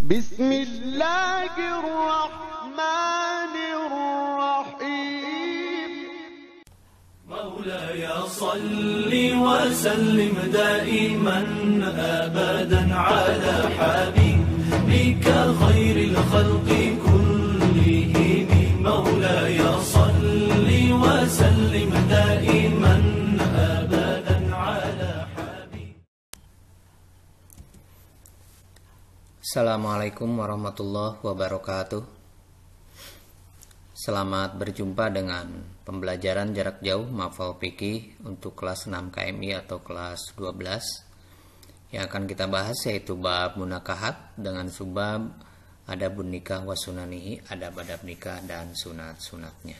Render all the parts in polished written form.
بسم الله الرحمن الرحيم مولاي صل وسلم دائما أبدا على حبيبك خير الخلق كلهم مولاي صل وسلم دائما أبدا على حبيبك. Assalamualaikum warahmatullahi wabarakatuh. Selamat berjumpa dengan pembelajaran jarak jauh Mafal Fikih untuk kelas 6 KMI atau kelas 12. Yang akan kita bahas yaitu bab munakahat dengan subbab adabun nikah wa sunanihi, adab-adab nikah dan sunat-sunatnya.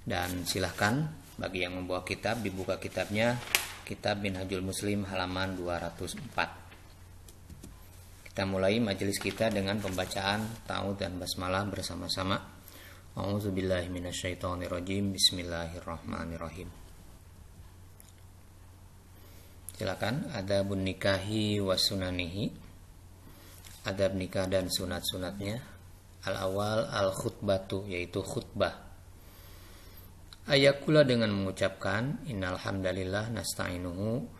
Dan silahkan bagi yang membawa kitab dibuka kitabnya, Kitab Minhajul Muslim halaman 204. Kita mulai majelis kita dengan pembacaan ta'awudz dan basmalah bersama-sama. A'udzubillahi minasyaitonirrajim. Bismillahirrahmanirrahim. Silakan. Adabun nikahi wa sunanihi. Adab nikah dan sunat-sunatnya. Al-awal al-khutbatu, yaitu khutbah. Ayakula dengan mengucapkan innal hamdalillah nasta'inuhu,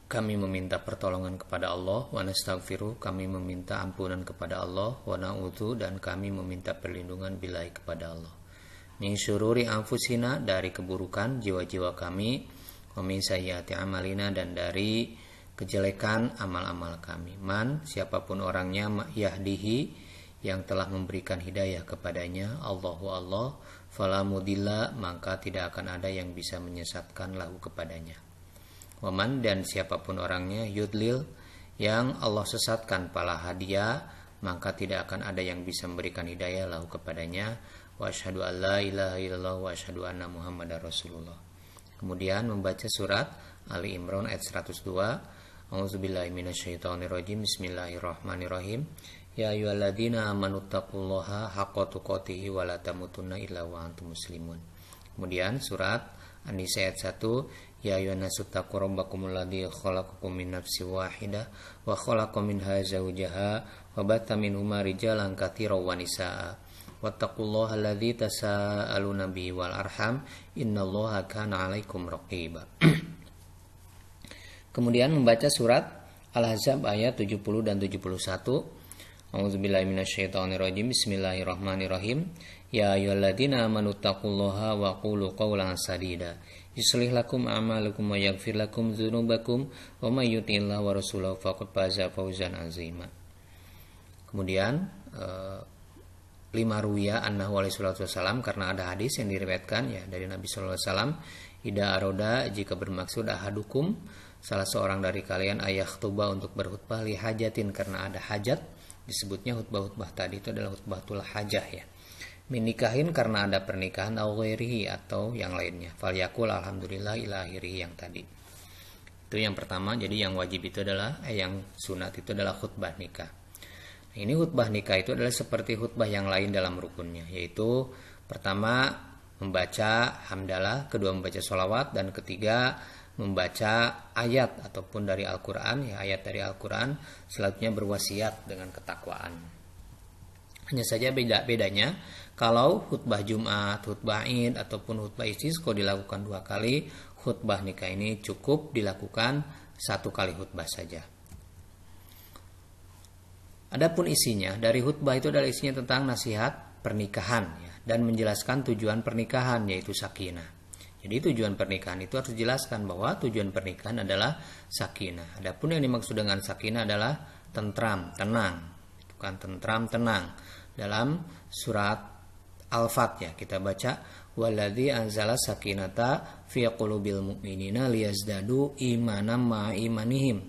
kami meminta pertolongan kepada Allah, wa nastaghfiruh, kami meminta ampunan kepada Allah, wa na'udzu, dan kami meminta perlindungan billahi kepada Allah. Min syururi anfusina, dari keburukan jiwa-jiwa kami, wa min sayyiati amalina, dan dari kejelekan amal-amal kami. Man, siapapun orangnya, yahdihi, yang telah memberikan hidayah kepadanya, Allahu Allah, fala mudilla, maka tidak akan ada yang bisa menyesatkan lahu kepadanya. Waman, dan siapapun orangnya, yudlil, yang Allah sesatkan pala hadiah, maka tidak akan ada yang bisa memberikan hidayah lahu kepadanya. Wa asyhadu an la ilaha illallah wa asyhadu anna muhammadar rasulullah. Kemudian membaca surat Ali Imran ayat 102. A'udzubillahi minasyaitonirrajim. Bismillahirrahmanirrahim. Ya ayyuhalladzina amanu taqullaha haqqa tuqatih wa la tamutunna illa wa antum muslimun. Kemudian surat An-Nisa ayat 1. Ya ayyuhan nasu taqu rabbakumul ladzi khalaqakum min nafsin wahidah wa khalaqa minha zawjaha wa batta minhuma rijalan katsiran wa nisaa. Wattaqullaha alladzi tasaaluna bihi wal arham innallaha kana 'alaikum raqiba. Kemudian membaca surat Al-Ahzab ayat 70 dan 71. A'udzubillahi minasyaitonirrajim. Bismillahirrahmanirrahim. Ya ayyuhalladzina amanu taqullaha wa qulu qawlan sadida. Yuslih lakum a'malakum wa yaghfir lakum dzunubakum wa may yuti'illah wa rasulahu faqad faza fawzan 'azima. Kemudian lima ruya annahu alaihi salatu wasallam, karena ada hadis yang diriwayatkan ya dari Nabi sallallahu alaihi wasallam, ida aroda, jika bermaksud ahadukum, salah seorang dari kalian, ayakhtuba, untuk berkhutbah, li hajatin, karena ada hajat. Disebutnya khutbah-khutbah tadi itu adalah khutbatul hajah ya. Minikahin, karena ada pernikahan, au ghairihi, atau yang lainnya. Falyakul alhamdulillah ila akhirih, yang tadi. Itu yang pertama. Jadi yang wajib itu adalah yang sunat itu adalah khutbah nikah. Nah, ini khutbah nikah itu adalah seperti khutbah yang lain dalam rukunnya, yaitu pertama membaca hamdalah, kedua membaca sholawat, dan ketiga membaca ayat ataupun dari Al-Quran ya, ayat dari Al-Quran. Selanjutnya berwasiat dengan ketakwaan. Hanya saja bedanya kalau khutbah Jumat, khutbah Id ataupun khutbah istisqa dilakukan 2 kali, khutbah nikah ini cukup dilakukan 1 kali khutbah saja. Adapun isinya dari khutbah itu adalah isinya tentang nasihat pernikahan ya, dan menjelaskan tujuan pernikahan, yaitu sakinah. Jadi tujuan pernikahan itu harus dijelaskan bahwa tujuan pernikahan adalah sakinah. Adapun yang dimaksud dengan sakinah adalah tentram, tenang. Itu kan tentram, tenang. Dalam surat Al-Fat ya, kita baca waladzi anzala sakinata fi qulubil mu'minina liyazdadu imanan ma'a imanihim.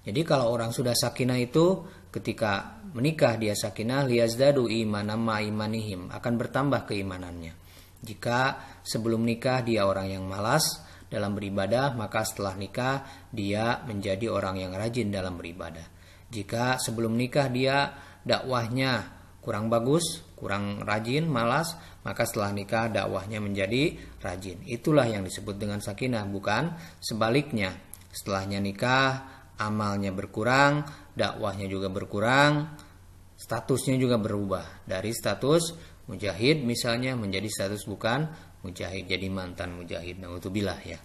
Jadi kalau orang sudah sakinah itu ketika menikah dia sakinah, liyazdadu imanan ma'a imanihim, akan bertambah keimanannya. Jika sebelum nikah dia orang yang malas dalam beribadah, maka setelah nikah dia menjadi orang yang rajin dalam beribadah. Jika sebelum nikah dia dakwahnya kurang bagus, kurang rajin, malas, maka setelah nikah dakwahnya menjadi rajin. Itulah yang disebut dengan sakinah, bukan sebaliknya. Setelahnya nikah amalnya berkurang, dakwahnya juga berkurang, statusnya juga berubah dari status mujahid misalnya menjadi status bukan mujahid, jadi mantan mujahid. Naudzubillah ya.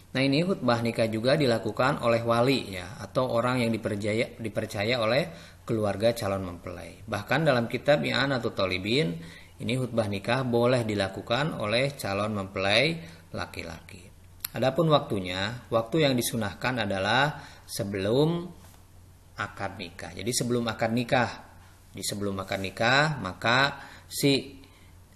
Nah, ini khutbah nikah juga dilakukan oleh wali ya, atau orang yang dipercaya oleh keluarga calon mempelai. Bahkan dalam kitab I'anatul Thalibin, ini khutbah nikah boleh dilakukan oleh calon mempelai laki-laki. Adapun waktunya, waktu yang disunahkan adalah sebelum akad nikah. Jadi sebelum akad nikah, di sebelum akad nikah maka si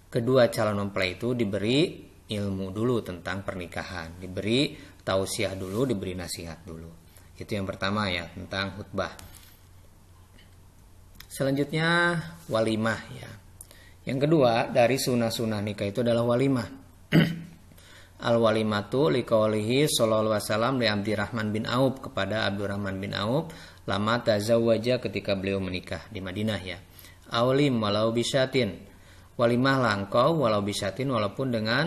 kedua calon mempelai itu diberi ilmu dulu tentang pernikahan, diberi tausiah dulu, diberi nasihat dulu. Itu yang pertama ya, tentang khutbah. Selanjutnya walimah ya. Yang kedua dari sunah-sunah nikah itu adalah walimah. Al-walimatu liqaulihi sallallahu alaihi wasallam li Abdurrahman bin Auf, kepada Abdurrahman bin Auf lama tazawwaja, ketika beliau menikah di Madinah ya. Aulim walau bisyatin, walimahlah engkau walau bisyatin, walaupun dengan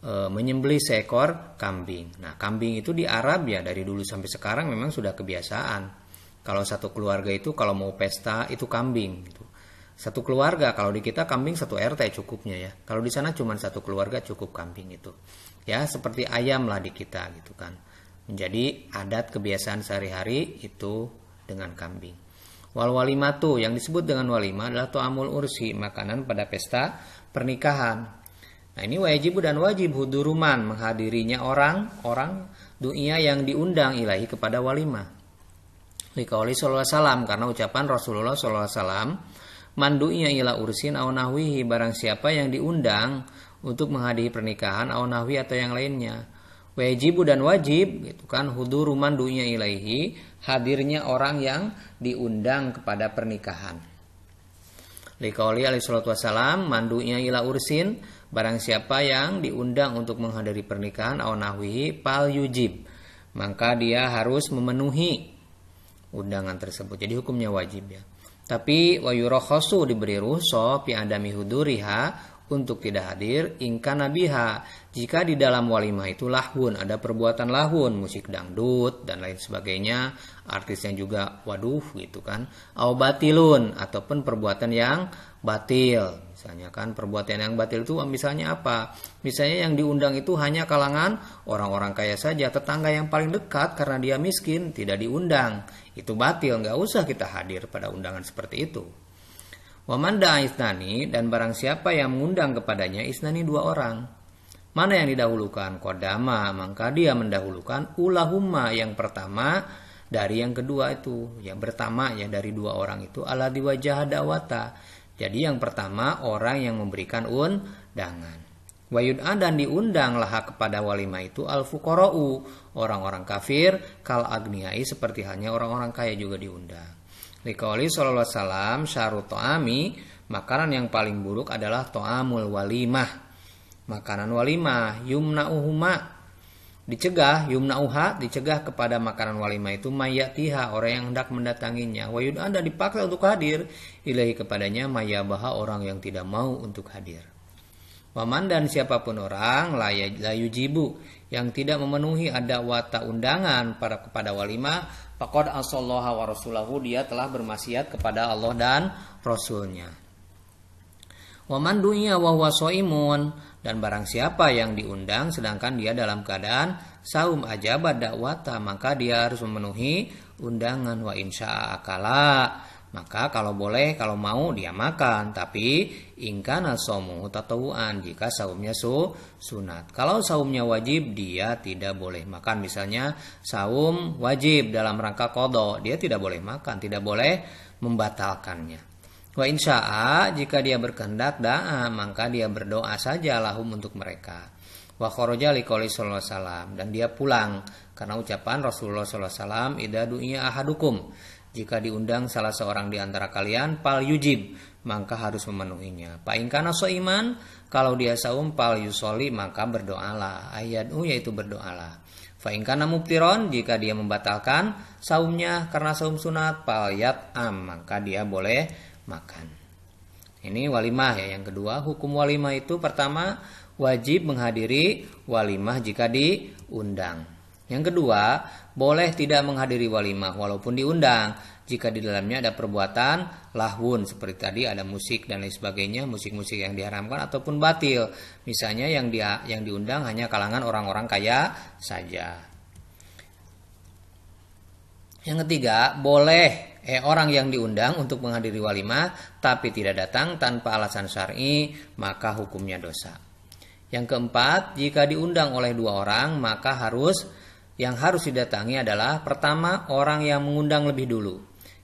menyembelih seekor kambing. Nah, kambing itu di Arab ya dari dulu sampai sekarang memang sudah kebiasaan. Kalau satu keluarga itu kalau mau pesta itu kambing gitu. Satu keluarga, kalau di kita kambing satu RT cukupnya ya. Kalau di sana cuma satu keluarga cukup kambing itu. Ya, seperti ayam lah di kita gitu kan. Menjadi adat kebiasaan sehari-hari itu dengan kambing. Wal walimatu, yang disebut dengan walimah adalah ta'amul ursi, makanan pada pesta pernikahan. Nah, ini wajib dan wajib huduruman, menghadirinya orang dunia yang diundang ilahi kepada walimah. Liqauli sallallahu alaihi wasallam, karena ucapan Rasulullah sallallahu alaihi wasallam, mandu'iya ila ursin aw nahwihi, barang siapa yang diundang untuk menghadiri pernikahan aw nahwi atau yang lainnya. Wajib dan wajib gitu kan, huduru mandu'iya ilaihi, hadirnya orang yang diundang kepada pernikahan. Liqauli alaihi salatu wasallam, mandu'iya ila ursin, barang siapa yang diundang untuk menghadiri pernikahan aw nahwihi fal yujib, maka dia harus memenuhi undangan tersebut. Jadi hukumnya wajib ya. Tapi wa yurakhasu, diberi rukhsah fi adami huduriha, untuk tidak hadir, ingka nabiha, jika di dalam walimah itu lahun, ada perbuatan lahun, musik dangdut dan lain sebagainya, artisnya juga waduh gitu kan, au batilun, ataupun perbuatan yang batil. Misalnya kan perbuatan yang batil itu misalnya apa? Misalnya yang diundang itu hanya kalangan orang-orang kaya saja, tetangga yang paling dekat karena dia miskin tidak diundang. Itu batil, nggak usah kita hadir pada undangan seperti itu. Waman da'a isnani, dan barang siapa yang mengundang kepadanya isnani, dua orang. Mana yang didahulukan? Kodama, maka dia mendahulukan ulahumma, yang pertama dari yang kedua itu. Yang pertama ya dari dua orang itu ala diwajah dawata. Jadi yang pertama orang yang memberikan undangan. Wayud'a, dan diundang laha kepada walimah itu al-fuqara'u, orang-orang kafir, kal agniyai, seperti halnya orang-orang kaya juga diundang. Liqauli sallallahu alaihi wasallam, syarut ta'ami, makanan yang paling buruk adalah ta'amul walimah, makanan walimah. Yumna'uhuma, dicegah, yumna'uha, dicegah kepada makanan walimah itu mayatiha, orang yang hendak mendatanginya. Wayud'a, dan dipaksa untuk hadir ilahi kepadanya mayabaha, orang yang tidak mau untuk hadir. Waman, dan siapapun orang layujibu, yang tidak memenuhi ada wata undangan kepada walimah, faqad asallaha wa rasulahu, dia telah bermaksiat kepada Allah dan Rasulnya. Waman dunya wa huwa shaimun, dan barang siapa yang diundang sedangkan dia dalam keadaan saum ajaba dakwata, maka dia harus memenuhi undangan. Wa insya'a akala, maka kalau boleh, kalau mau dia makan. Tapi ingkana saumu tatawuan, jika saumnya sunat. Kalau saumnya wajib dia tidak boleh makan. Misalnya saum wajib dalam rangka qadha, dia tidak boleh makan, tidak boleh membatalkannya. Wa insya'a, jika dia berkehendak da'a, maka dia berdoa saja lahum, untuk mereka. Wa kharaja liqauli sallallahu alaihi wasallam, dan dia pulang karena ucapan Rasulullah sallallahu alaihi wasallam, idza du'iya ahadukum, jika diundang salah seorang di antara kalian, pal yujib, maka harus memenuhinya. Fa in kana shaiman, kalau dia saum, pal yusoli, maka berdoalah. Ayatu, yaitu berdoalah. Fa in kana muftiron, jika dia membatalkan saumnya karena saum sunat, pal yat'am, maka dia boleh makan. Ini walimah ya. Yang kedua, hukum walimah itu pertama wajib menghadiri walimah jika diundang. Yang kedua, boleh tidak menghadiri walimah walaupun diundang jika di dalamnya ada perbuatan lahwun seperti tadi ada musik dan lain sebagainya, musik-musik yang diharamkan ataupun batil. Misalnya yang diundang hanya kalangan orang-orang kaya saja. Yang ketiga, boleh orang yang diundang untuk menghadiri walimah tapi tidak datang tanpa alasan syar'i, maka hukumnya dosa. Yang keempat, jika diundang oleh 2 orang, maka yang harus didatangi adalah pertama orang yang mengundang lebih dulu.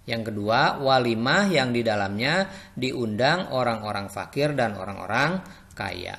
Yang kedua, walimah yang di dalamnya diundang orang-orang fakir dan orang-orang kaya.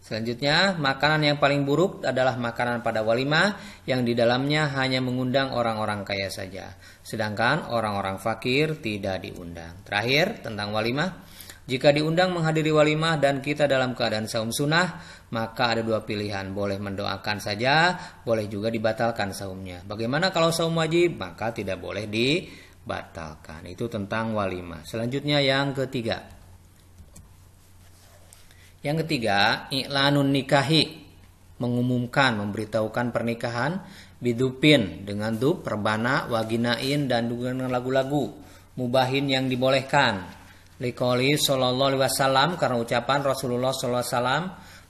Selanjutnya, makanan yang paling buruk adalah makanan pada walimah yang di dalamnya hanya mengundang orang-orang kaya saja, sedangkan orang-orang fakir tidak diundang. Terakhir, tentang walimah. Jika diundang menghadiri walimah dan kita dalam keadaan saum sunnah, maka ada 2 pilihan. Boleh mendoakan saja, boleh juga dibatalkan saumnya. Bagaimana kalau saum wajib? Maka tidak boleh dibatalkan. Itu tentang walimah. Selanjutnya yang ketiga. Yang ketiga, i'lanun nikahi. Mengumumkan, memberitahukan pernikahan. Bidupin, dengan dub, rebana, waginain, dan dengan lagu-lagu. Mubahin yang dibolehkan. Liqouli sallallahu alaihi wasallam, karena ucapan Rasulullah sallallahu alaihi wasallam,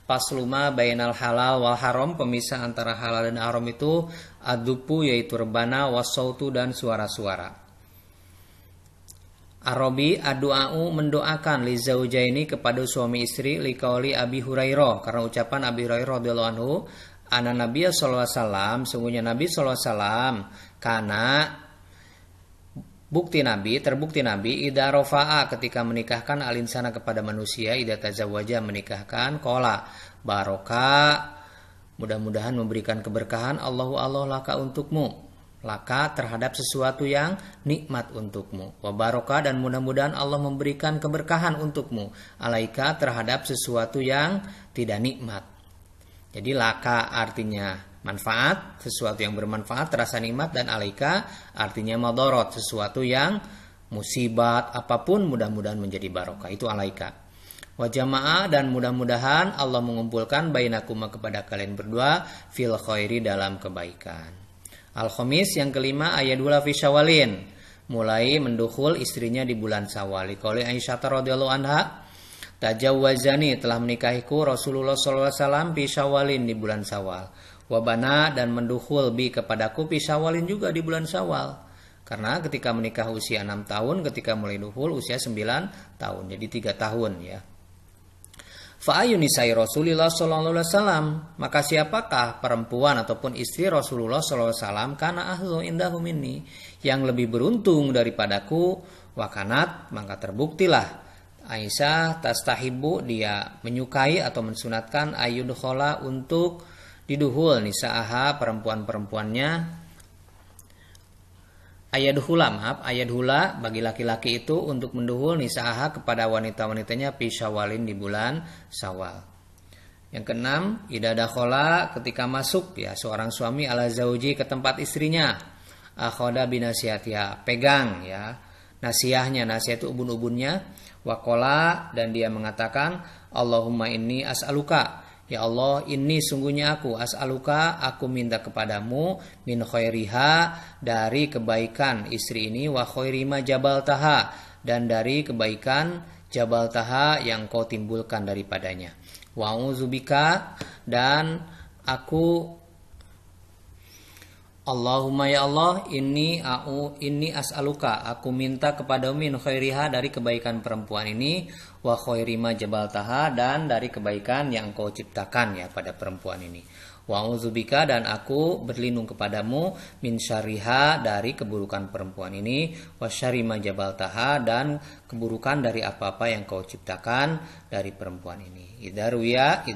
pasluma bainal halal wal haram, pemisah antara halal dan haram itu adupu, yaitu rebana, wasautu, dan suara-suara. Arabi adu'a'u, mendoakan li zaujaini, kepada suami istri, liqouli Abi Hurairah, karena ucapan Abi Hurairah radhiyallahu anhu, ana Nabi sallallahu alaihi wasallam, sungguhnya Nabi sallallahu alaihi wasallam, karena terbukti Nabi idza rafa'a, ketika menikahkan alinsana kepada manusia, idza tazawwaja, menikahkan, qala baraka, mudah-mudahan memberikan keberkahan, Allahu Allah laka, untukmu, laka terhadap sesuatu yang nikmat untukmu, wa baraka, dan mudah-mudahan Allah memberikan keberkahan untukmu, alaika, terhadap sesuatu yang tidak nikmat. Jadi laka artinya manfaat, sesuatu yang bermanfaat, terasa nikmat, dan alaika artinya madorot, sesuatu yang musibat apapun mudah-mudahan menjadi barokah, itu alaika. Wa jama'a, dan mudah-mudahan Allah mengumpulkan bainakuma, kepada kalian berdua, fil khairi, dalam kebaikan. Al-Khamis, yang kelima, ayadula fi syawalin, mulai mendukhul istrinya di bulan Syawal. Qauli Aisyah radhiyallahu anha, tajawwazani, telah menikahiku Rasulullah sallallahu alaihi wasallam fi syawalin, di bulan Syawal. Wabana, dan mendukhul bi, kepadaku fi syawalin, juga di bulan Syawal. Karena ketika menikah usia 6 tahun, ketika mulai dukhul usia 9 tahun, jadi 3 tahun ya. Fa ayunisai Rasulullah sallallahu alaihi wasallam, maka siapakah perempuan ataupun istri Rasulullah sallallahu alaihi wasallam, kana ahlu indahu minni, yang lebih beruntung daripadaku, wakanat, maka terbuktilah Aisyah tastahibu, dia menyukai atau mensunatkan ayyudkhala, untuk diduhul nisa'aha, perempuan-perempuannya, ayadhula bagi laki-laki itu untuk menduhul nisa'aha, kepada wanita-wanitanya, fi syawalin, di bulan Syawal. Yang keenam, idza dakhala, ketika masuk ya seorang suami ala zauji, ke tempat istrinya, akhoda binasihatiha, pegang ya nasiahnya, nasihat itu ubun-ubunnya, waqala, dan dia mengatakan, Allahumma inni as'aluka, ya Allah, ini sungguhnya aku, as'aluka, aku minta kepadamu, min khairiha, dari kebaikan istri ini, wa khairi ma jabaltaha, dan dari kebaikan jabaltaha yang kau timbulkan daripadanya. Wa a'udzubika, dan aku, Allahumma ya Allah, ini as'aluka, aku minta kepadamu, min khairiha, dari kebaikan perempuan ini, wa khairi ma jabaltaha, dan dari kebaikan yang kau ciptakan ya pada perempuan ini. Wa a'udzubika, dan aku berlindung kepadamu, min syarriha, dari keburukan perempuan ini, wa syarri ma jabaltaha, dan keburukan dari apa-apa yang kau ciptakan dari perempuan ini. Idruya,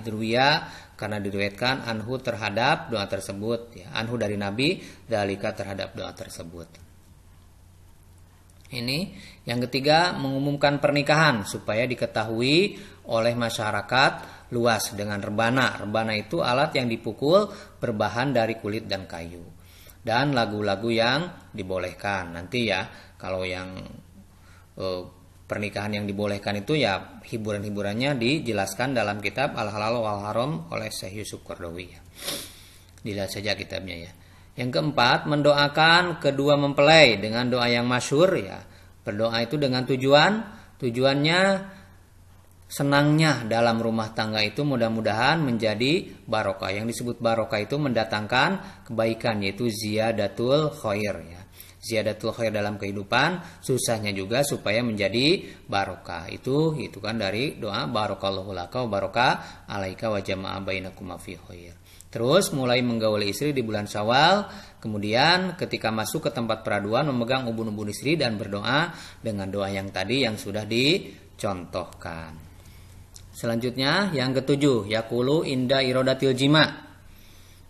karena diriwayatkan anhu, terhadap doa tersebut ya, anhu dari Nabi, dalika, terhadap doa tersebut. Ini yang ketiga, mengumumkan pernikahan supaya diketahui oleh masyarakat luas dengan rebana. Rebana itu alat yang dipukul berbahan dari kulit dan kayu. Dan lagu-lagu yang dibolehkan. Nanti ya, kalau yang pernikahan yang dibolehkan itu ya hiburan-hiburannya dijelaskan dalam kitab Al-Halal wal Haram oleh Syekh Yusuf Qaradawi. Dilihat saja kitabnya ya. Yang keempat, mendoakan kedua mempelai dengan doa yang masyhur ya. Berdoa itu dengan tujuannya senangnya dalam rumah tangga itu mudah-mudahan menjadi barokah. Yang disebut barokah itu mendatangkan kebaikan, yaitu ziyadatul khair ya. Ziyadatul khair dalam kehidupan, susahnya juga supaya menjadi barokah. Itu kan dari doa barakallahu laka wa baraka alaika wa jama'a bainakuma fi khair. Terus mulai menggauli istri di bulan Syawal, kemudian ketika masuk ke tempat peraduan memegang ubun-ubun istri dan berdoa dengan doa yang tadi yang sudah dicontohkan. Selanjutnya yang ketujuh, yaqulu inda iradatil jima.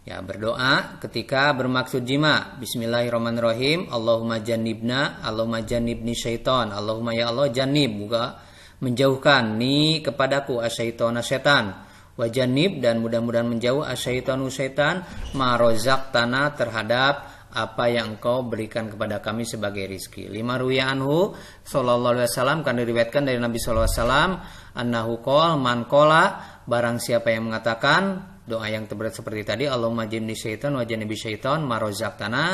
Ya, berdoa ketika bermaksud jima. Bismillahirrahmanirrahim. Allahumma jannibni syaitan. Allahumma ya Allah jannib, juga menjauhkan ni kepadaku asyaitona setan. Wa jannib, dan mudah-mudahan menjauh asyaitonu syaitan ma razaqtana, terhadap apa yang engkau berikan kepada kami sebagai rizki. Lima ruya anhu sallallahu alaihi wasallam, kan diriwayatkan dari Nabi sallallahu alaihi wasallam annahu qol man qala, barang siapa yang mengatakan doa yang terberat seperti tadi, Allahumma jannibni syaitan wa jannibi syaitan ma razaqtana,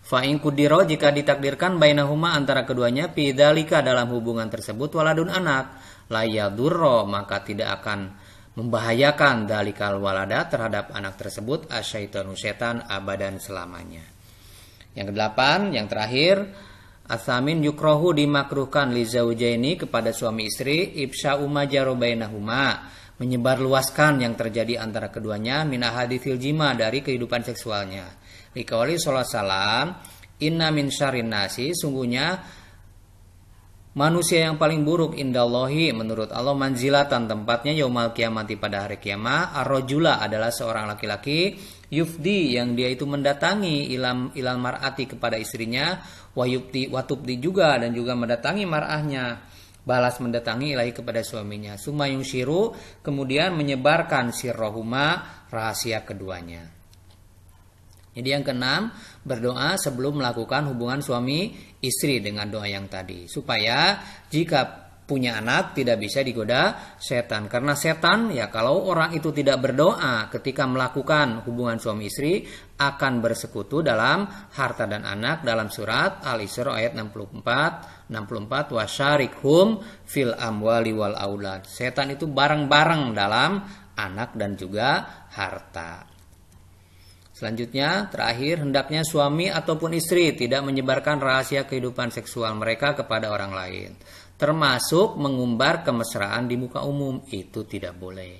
fa in qudira, jika ditakdirkan bainahuma, antara keduanya, bidzalika, dalam hubungan tersebut, waladun, anak, la yadurra, maka tidak akan membahayakan dalikal walada, terhadap anak tersebut, asyaitanu setan, abadan, selamanya. Yang kedelapan, yang terakhir, asamin yukrohu, dimakruhkan li zaujaini, kepada suami istri, ifsya'u ma jara bainahuma, menyebarluaskan yang terjadi antara keduanya, min ahaditsil jima, dari kehidupan seksualnya. Liqauli sallallahu alaihi wasallam, inna min syarrin nasi, sungguhnya manusia yang paling buruk indallahi, menurut Allah, manzilatan, tempatnya yaumal kiamati, pada hari kiamat, ar-rajula, adalah seorang laki-laki, yufdi, yang dia itu mendatangi ilal mar'ati, kepada istrinya, wa tubdi juga, dan juga mendatangi mar'ahnya, balas mendatangi ilahi, kepada suaminya, sumayung syiru, kemudian menyebarkan sirrohuma, rahasia keduanya. Jadi yang keenam, berdoa sebelum melakukan hubungan suami istri dengan doa yang tadi, supaya jika punya anak tidak bisa digoda setan. Karena setan, ya kalau orang itu tidak berdoa ketika melakukan hubungan suami istri, akan bersekutu dalam harta dan anak, dalam surat Al-Isra ayat 64 wasyarikhum fil amwali wal aulad. Setan itu bareng-bareng dalam anak dan juga harta. Selanjutnya, terakhir, hendaknya suami ataupun istri tidak menyebarkan rahasia kehidupan seksual mereka kepada orang lain, termasuk mengumbar kemesraan di muka umum. Itu tidak boleh.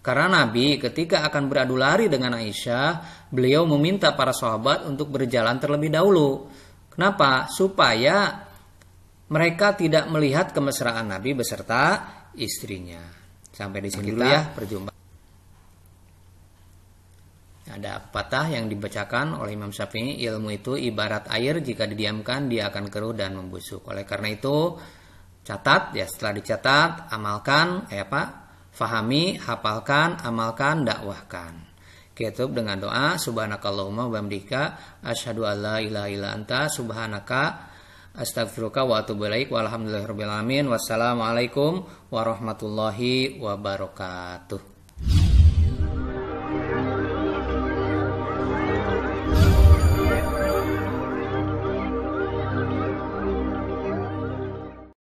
Karena Nabi ketika akan beradu lari dengan Aisyah, beliau meminta para sahabat untuk berjalan terlebih dahulu. Kenapa? Supaya mereka tidak melihat kemesraan Nabi beserta istrinya. Sampai di sini dulu ya perjumpaan. Ada patah yang dibacakan oleh Imam Syafi'i, ilmu itu ibarat air, jika didiamkan dia akan keruh dan membusuk. Oleh karena itu catat ya, setelah dicatat amalkan, fahami, hafalkan, amalkan, dakwahkan. Tutup dengan doa subhanakallahumma wa bihamdika asyhadu an la ilaha illa anta subhanaka astaghfiruka wa atubu ilaik walhamdulillahirabbil alamin. Wassalamualaikum warahmatullahi wabarakatuh.